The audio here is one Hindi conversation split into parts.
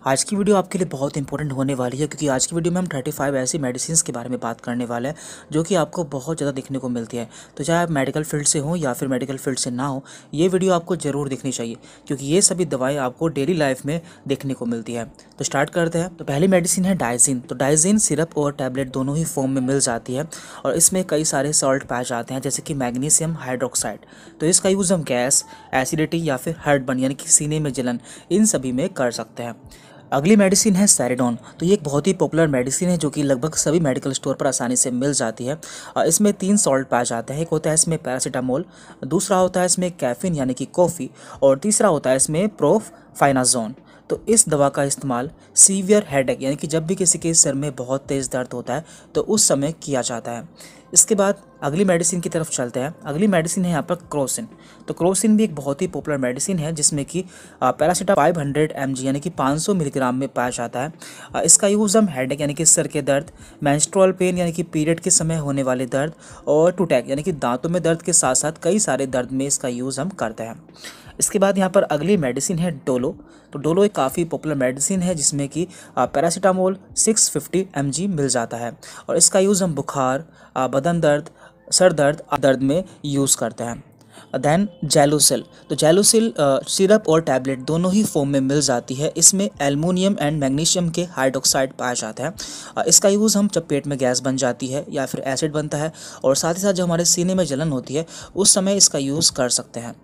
आज की वीडियो आपके लिए बहुत इंपॉर्टेंट होने वाली है क्योंकि आज की वीडियो में हम 35 ऐसी मेडिसिन्स के बारे में बात करने वाले हैं जो कि आपको बहुत ज़्यादा देखने को मिलती है। तो चाहे आप मेडिकल फील्ड से हो या फिर मेडिकल फील्ड से ना हो, ये वीडियो आपको ज़रूर देखनी चाहिए क्योंकि ये सभी दवाएं आपको डेली लाइफ में देखने को मिलती है। तो स्टार्ट करते हैं। तो पहली मेडिसिन है डाइजिन। तो डाइजिन सिरप और टैबलेट दोनों ही फॉर्म में मिल जाती है और इसमें कई सारे सॉल्ट पाए जाते हैं जैसे कि मैग्नीशियम हाइड्रोक्साइड। तो इसका यूज़ हम गैस, एसिडिटी या फिर हार्टबर्न यानी कि सीने में जलन, इन सभी में कर सकते हैं। अगली मेडिसिन है सेरेडोन। तो ये एक बहुत ही पॉपुलर मेडिसिन है जो कि लगभग सभी मेडिकल स्टोर पर आसानी से मिल जाती है। इसमें 3 सॉल्ट पाए जाते हैं। एक होता है इसमें पैरासीटामोल, दूसरा होता है इसमें कैफीन यानी कि कॉफ़ी, और तीसरा होता है इसमें प्रोफाइनाजोन। तो इस दवा का इस्तेमाल सीवियर हेडेक यानी कि जब भी किसी के सिर में बहुत तेज़ दर्द होता है तो उस समय किया जाता है। इसके बाद अगली मेडिसिन की तरफ चलते हैं। अगली मेडिसिन है यहाँ पर क्रोसिन। तो क्रोसिन भी एक बहुत ही पॉपुलर मेडिसिन है जिसमें कि पैरासीटामोल 500 mg यानी कि 500 मिलीग्राम में पाया जाता है। इसका यूज़ हम हेडेक यानी कि सिर के दर्द, मेंस्ट्रुअल पेन यानी कि पीरियड के समय होने वाले दर्द, और टूटैक यानी कि दांतों में दर्द के साथ साथ कई सारे दर्द में इसका यूज़ हम करते हैं। इसके बाद यहाँ पर अगली मेडिसिन है डोलो। तो डोलो एक काफ़ी पॉपुलर मेडिसिन है जिसमें कि पैरासीटामोल 650 mg मिल जाता है और इसका यूज़ हम बुखार, बदन दर्द, सर दर्द में यूज़ करते हैं। देन जेलुसिल। तो जेलुसिल सिरप और टैबलेट दोनों ही फॉर्म में मिल जाती है। इसमें एल्युमिनियम एंड मैग्नीशियम के हाइड्रोक्साइड पाया जाता है। इसका यूज़ हम जब पेट में गैस बन जाती है या फिर एसिड बनता है और साथ ही साथ जब हमारे सीने में जलन होती है उस समय इसका यूज़ कर सकते हैं।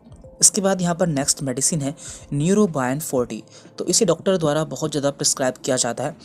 इसके बाद यहाँ पर नेक्स्ट मेडिसिन है न्यूरोबायन 40। तो इसे डॉक्टर द्वारा बहुत ज़्यादा प्रिस्क्राइब किया जाता है।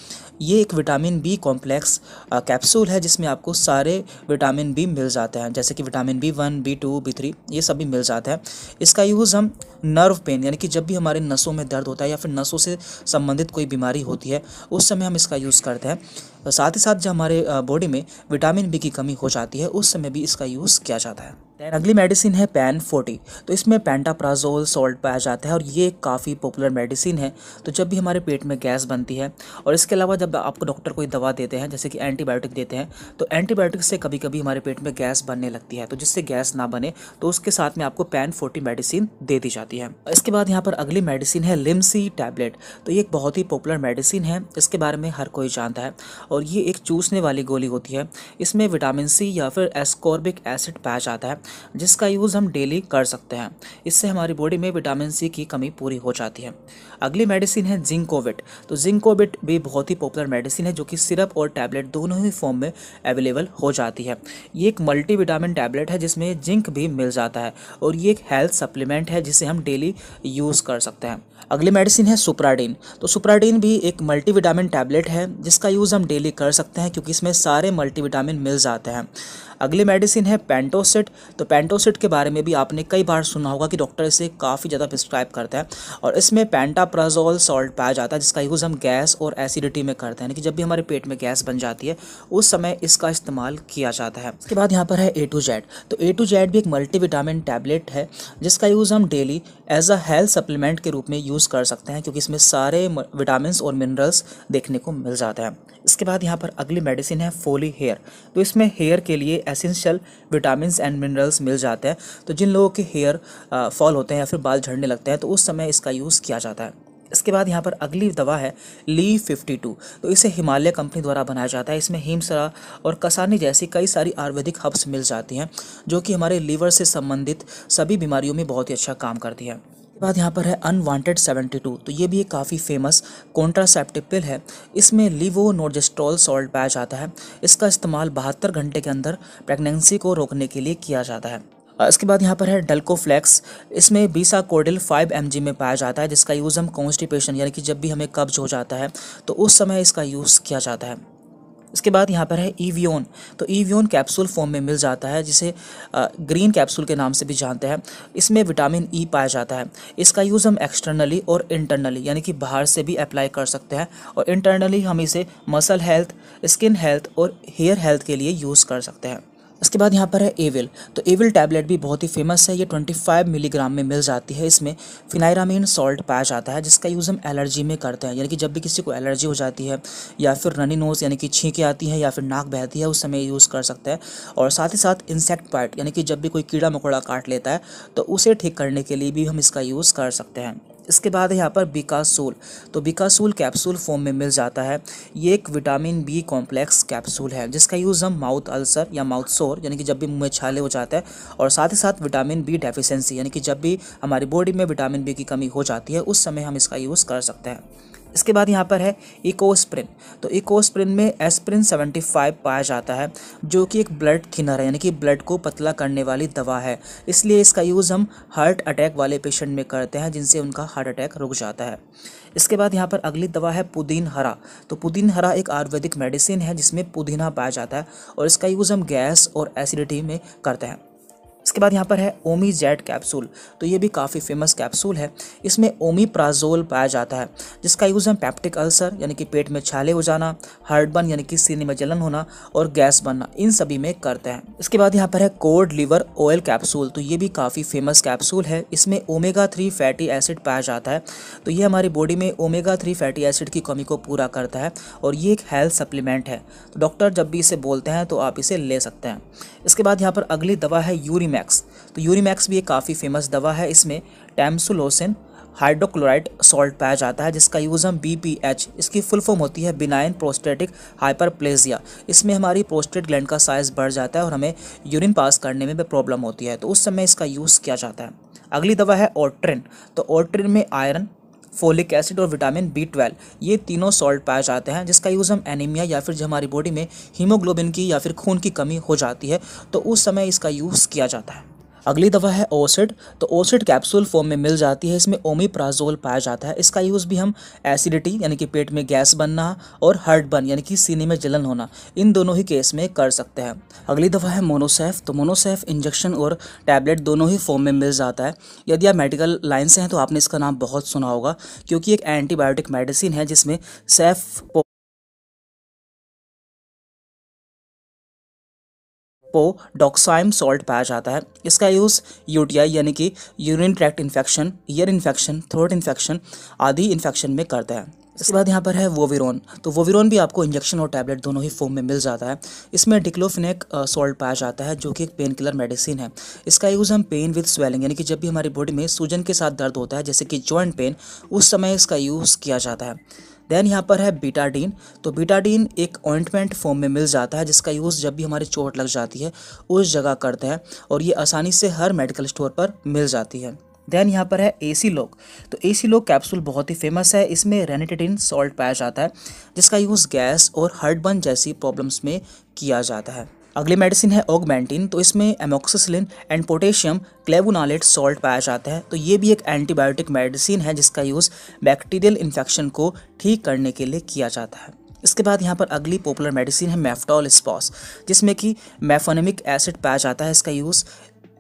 ये एक विटामिन बी कॉम्प्लेक्स कैप्सूल है जिसमें आपको सारे विटामिन बी मिल जाते हैं जैसे कि विटामिन B1, B2, B3 ये सभी मिल जाता है। इसका यूज़ हम नर्व पेन यानी कि जब भी हमारे नसों में दर्द होता है या फिर नसों से संबंधित कोई बीमारी होती है उस समय हम इसका यूज़ करते हैं। साथ ही साथ जब हमारे बॉडी में विटामिन बी की कमी हो जाती है उस समय भी इसका यूज़ किया जाता है। दैन अगली मेडिसिन है पैन 40। तो इसमें पेंटाप्राजोल सॉल्ट पाया जाता है और ये काफ़ी पॉपुलर मेडिसिन है। तो जब भी हमारे पेट में गैस बनती है और इसके अलावा जब आपको डॉक्टर कोई दवा देते हैं जैसे कि एंटीबायोटिक देते हैं तो एंटीबायोटिक से कभी कभी हमारे पेट में गैस बनने लगती है, तो जिससे गैस ना बने तो उसके साथ में आपको पैन 40 मेडिसिन दे दी जाती है। इसके बाद यहाँ पर अगली मेडिसिन है लिमसी टैबलेट। तो ये एक बहुत ही पॉपुलर मेडिसिन है, इसके बारे में हर कोई जानता है और ये एक चूसने वाली गोली होती है। इसमें विटामिन सी या फिर एस्कॉर्बिक एसिड पाया जाता है जिसका यूज़ हम डेली कर सकते हैं। इससे हमारी बॉडी में विटामिन सी की कमी पूरी हो जाती है। अगली मेडिसिन है जिंकोविट। तो जिंकोविट भी बहुत ही पॉपुलर मेडिसिन है जो कि सिरप और टैबलेट दोनों ही फॉर्म में अवेलेबल हो जाती है। ये एक मल्टीविटामिन टैबलेट है जिसमें जिंक भी मिल जाता है और ये एक हेल्थ सप्लीमेंट है जिसे हम डेली यूज़ कर सकते हैं। अगली मेडिसिन है सुप्राडीन। तो सुप्राडीन भी एक मल्टीविटामिन टैबलेट है जिसका यूज़ हम डेली कर सकते हैं क्योंकि इसमें सारे मल्टीविटामिन मिल जाते हैं। अगली मेडिसिन है पेंटोसिट। तो पेंटोसिट के बारे में भी आपने कई बार सुना होगा कि डॉक्टर इसे काफ़ी ज़्यादा प्रिस्क्राइब करता है और इसमें पेंटाप्राजोल सॉल्ट पाया जाता है जिसका यूज़ हम गैस और एसिडिटी में करते हैं, यानी कि जब भी हमारे पेट में गैस बन जाती है उस समय इसका इस्तेमाल किया जाता है। इसके बाद यहाँ पर है A to Z। तो A to Z भी एक मल्टीविटामिन टैबलेट है जिसका यूज़ हम daily as a health supplement के रूप में यूज़ कर सकते हैं क्योंकि इसमें सारे विटामिन और मिनरल्स देखने को मिल जाते हैं। इसके बाद यहाँ पर अगली मेडिसिन है फोली हेयर। तो इसमें हेयर के लिए एसेंशियल विटामिन्स एंड मिनरल्स मिल जाते हैं। तो जिन लोगों के हेयर फॉल होते हैं या फिर बाल झड़ने लगते हैं तो उस समय इसका यूज़ किया जाता है। इसके बाद यहाँ पर अगली दवा है ली 52। तो इसे हिमालय कंपनी द्वारा बनाया जाता है। इसमें हिमसरा और कसानी जैसी कई सारी आयुर्वेदिक हर्ब्स मिल जाती हैं जो कि हमारे लीवर से संबंधित सभी बीमारियों में बहुत ही अच्छा काम करती है। उसके बाद यहाँ पर है अनवांटेड 72। तो ये भी एक काफ़ी फेमस कॉन्ट्रासेप्टिव पिल है। इसमें लिवोनोर्जेस्ट्रोल सॉल्ट पाया जाता है। इसका इस्तेमाल 72 घंटे के अंदर प्रेगनेंसी को रोकने के लिए किया जाता है। इसके बाद यहाँ पर है डल्कोफ्लेक्स। इसमें बीसाकोडिल 5 mg में पाया जाता है जिसका यूज़ हम कॉन्स्टिपेशन यानी कि जब भी हमें कब्ज हो जाता है तो उस समय इसका यूज़ किया जाता है। इसके बाद यहाँ पर है ईवियोन। तो ईवियोन कैप्सूल फॉर्म में मिल जाता है जिसे ग्रीन कैप्सूल के नाम से भी जानते हैं। इसमें विटामिन ई पाया जाता है। इसका यूज़ हम एक्सटर्नली और इंटरनली यानी कि बाहर से भी अप्लाई कर सकते हैं और इंटरनली हम इसे मसल हेल्थ, स्किन हेल्थ और हेयर हेल्थ के लिए यूज़ कर सकते हैं। इसके बाद यहाँ पर है एविल। तो एविल टैबलेट भी बहुत ही फेमस है। ये 25 मिलीग्राम में मिल जाती है। इसमें फिनाइरामीन सॉल्ट पाया जाता है जिसका यूज़ हम एलर्जी में करते हैं, यानी कि जब भी किसी को एलर्जी हो जाती है या फिर रनी नोज़ यानी कि छींकें आती हैं या फिर नाक बहती है उस समय यूज़ कर सकते हैं। और साथ ही साथ इंसेक्ट बाइट यानी कि जब भी कोई कीड़ा मकोड़ा काट लेता है तो उसे ठीक करने के लिए भी हम इसका यूज़ कर सकते हैं। इसके बाद है यहाँ पर बिकासूल। तो बिकासूल कैप्सूल फॉर्म में मिल जाता है। ये एक विटामिन बी कॉम्प्लेक्स कैप्सूल है जिसका यूज़ हम माउथ अल्सर या माउथ सोर यानी कि जब भी मुंह में छाले हो जाता है, और साथ ही साथ विटामिन बी डेफिशिएंसी यानी कि जब भी हमारी बॉडी में विटामिन बी की कमी हो जाती है उस समय हम इसका यूज़ कर सकते हैं। इसके बाद यहाँ पर है इकोस्प्रिन। तो इकोस्प्रिन में एस्प्रिन 75 पाया जाता है जो कि एक ब्लड थिनर है यानी कि ब्लड को पतला करने वाली दवा है। इसलिए इसका यूज़ हम हार्ट अटैक वाले पेशेंट में करते हैं जिनसे उनका हार्ट अटैक रुक जाता है। इसके बाद यहाँ पर अगली दवा है पुदीन हरा। तो पुदीन हरा एक आयुर्वेदिक मेडिसिन है जिसमें पुदीना पाया जाता है और इसका यूज़ हम गैस और एसिडिटी में करते हैं। इसके बाद यहाँ पर है ओमीजेड कैप्सूल। तो ये भी काफ़ी फेमस कैप्सूल है। इसमें ओमीप्राजोल पाया जाता है जिसका यूज़ हम पैप्टिक अल्सर यानी कि पेट में छाले हो जाना, हार्टबर्न यानी कि सीने में जलन होना और गैस बनना, इन सभी में करते हैं। इसके बाद यहाँ पर है कोड लिवर ऑयल कैप्सूल। तो ये भी काफ़ी फेमस कैप्सूल है। इसमें ओमेगा 3 फैटी एसिड पाया जाता है। तो ये हमारी बॉडी में ओमेगा 3 फैटी एसिड की कमी को पूरा करता है और ये एक हेल्थ सप्लीमेंट है। तो डॉक्टर जब भी इसे बोलते हैं तो आप इसे ले सकते हैं। इसके बाद यहाँ पर अगली दवा है यूरीमैक्स। तो यूरीमैक्स भी एक काफ़ी फेमस दवा है। इसमें टैमसुलोसिन हाइड्रोक्लोराइड सॉल्ट पाया जाता है जिसका यूज़ हम BPH, इसकी फुल फॉर्म होती है बिनाइन प्रोस्टेटिक हाइपरप्लेजिया। इसमें हमारी प्रोस्टेट ग्लैंड का साइज़ बढ़ जाता है और हमें यूरिन पास करने में भी प्रॉब्लम होती है, तो उस समय इसका यूज़ किया जाता है। अगली दवा है ओट्रिन। तो ओट्रिन में आयरन, फोलिक एसिड और विटामिन B12 ये तीनों सॉल्ट पाए जाते हैं जिसका यूज़ हम एनीमिया या फिर जब हमारी बॉडी में हीमोग्लोबिन की या फिर खून की कमी हो जाती है तो उस समय इसका यूज़ किया जाता है। अगली दवा है ओसिड। तो ओसिड कैप्सूल फॉर्म में मिल जाती है। इसमें ओमीप्राजोल पाया जाता है। इसका यूज़ भी हम एसिडिटी यानी कि पेट में गैस बनना और हार्टबर्न यानी कि सीने में जलन होना, इन दोनों ही केस में कर सकते हैं। अगली दवा है मोनोसेफ। तो मोनोसेफ इंजेक्शन और टैबलेट दोनों ही फॉर्म में मिल जाता है। यदि आप मेडिकल लाइन से हैं तो आपने इसका नाम बहुत सुना होगा क्योंकि एक एंटीबायोटिक मेडिसिन है जिसमें डॉक्साइम सॉल्ट पाया जाता है। इसका यूज़ यूटीआई यानी कि urine tract infection, ear infection, throat infection आदि इन्फेक्शन में करता है। इसके बाद यहाँ पर है वोविरोन। तो वोविरोन भी आपको इंजेक्शन और टैबलेट दोनों ही फॉर्म में मिल जाता है। इसमें डिक्लोफिनेक सॉल्ट पाया जाता है जो कि एक पेन किलर मेडिसिन है। इसका यूज़ हम पेन विद स्वेलिंग यानी कि जब भी हमारी बॉडी में सूजन के साथ दर्द होता है जैसे कि जॉइंट पेन, उस समय इसका यूज़ किया जाता है। देन यहाँ पर है बीटाडीन। तो बीटाडीन एक ऑइंटमेंट फॉर्म में मिल जाता है जिसका यूज़ जब भी हमारी चोट लग जाती है उस जगह करते हैं और ये आसानी से हर मेडिकल स्टोर पर मिल जाती है। देन यहाँ पर है एसी लॉक। तो एसी लॉक कैप्सूल बहुत ही फेमस है। इसमें रेनिटिडिन सॉल्ट पाया जाता है जिसका यूज़ गैस और हार्टबर्न जैसी प्रॉब्लम्स में किया जाता है। अगली मेडिसिन है ऑगमेंटिन। तो इसमें एमोक्सिसिलिन एंड पोटेशियम क्लेवोनालेट सॉल्ट पाया जाता है। तो ये भी एक एंटीबायोटिक मेडिसिन है जिसका यूज़ बैक्टीरियल इन्फेक्शन को ठीक करने के लिए किया जाता है। इसके बाद यहाँ पर अगली पॉपुलर मेडिसिन है मेफ्टॉल स्पॉस जिसमें कि मेफोनेमिक एसिड पाया जाता है। इसका यूज़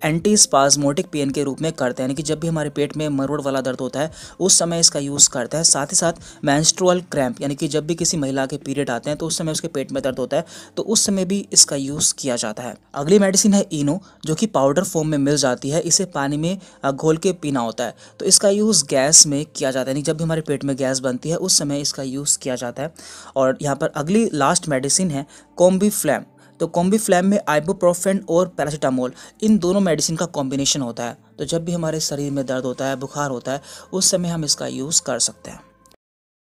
एंटी स्पाज्मोटिक पेन के रूप में करते हैं यानी कि जब भी हमारे पेट में मरोड़ वाला दर्द होता है उस समय इसका यूज़ करते हैं। साथ ही साथ मेंस्ट्रुअल क्रैम्प यानी कि जब भी किसी महिला के पीरियड आते हैं तो उस समय उसके पेट में दर्द होता है तो उस समय भी इसका यूज़ किया जाता है। अगली मेडिसिन है इनो जो कि पाउडर फॉर्म में मिल जाती है। इसे पानी में घोल के पीना होता है। तो इसका यूज़ गैस में किया जाता है यानी जब भी हमारे पेट में गैस बनती है उस समय इसका यूज़ किया जाता है। और यहाँ पर अगली लास्ट मेडिसिन है कॉम्बीफ्लैम। तो कॉम्बीफ्लैम में आइबुप्रोफेन और पैरासीटामोल इन दोनों मेडिसिन का कॉम्बिनेशन होता है। तो जब भी हमारे शरीर में दर्द होता है, बुखार होता है, उस समय हम इसका यूज़ कर सकते हैं।